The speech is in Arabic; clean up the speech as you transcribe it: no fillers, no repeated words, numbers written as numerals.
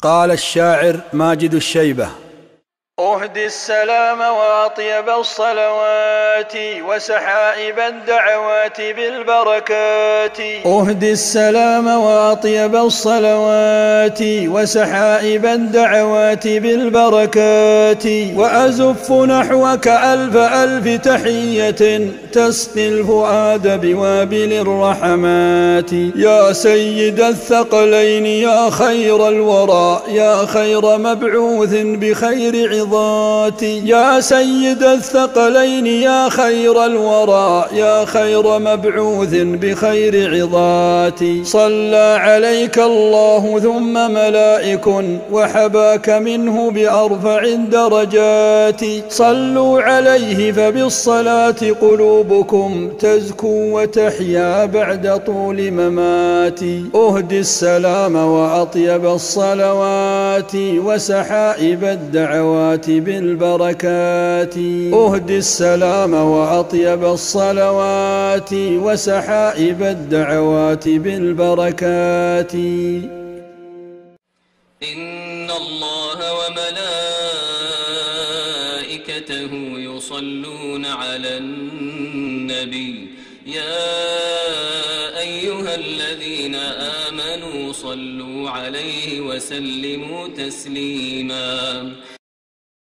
قال الشاعر ماجد الشيبة: أهدي السلام وأطيب الصلوات وسحائب الدعوات بالبركات. أهدي السلام وأطيب الصلوات وسحائب الدعوات بالبركات، وأزف نحوك ألف ألف تحية تسقي الفؤاد بوابل الرحمات. يا سيد الثقلين يا خير الورى، يا خير مبعوث بخير عظاتي. يا سيد الثقلين يا خير الورى، يا خير مبعوث بخير عظاتي. صلى عليك الله ثم ملائك وحباك منه بأرفع الدرجات. صلوا عليه فبالصلاة قلوبكم تزكو وتحيا بعد طول مماتي. أهدي السلام وأطيب الصلوات وسحائب الدعوات بالبركات. أهدي السلام وأطيب الصلوات وسحائب الدعوات بالبركات. إن الله وملائكته يصلون على النبي يا أيها الذين آمنوا صلوا عليه وسلموا تسليما.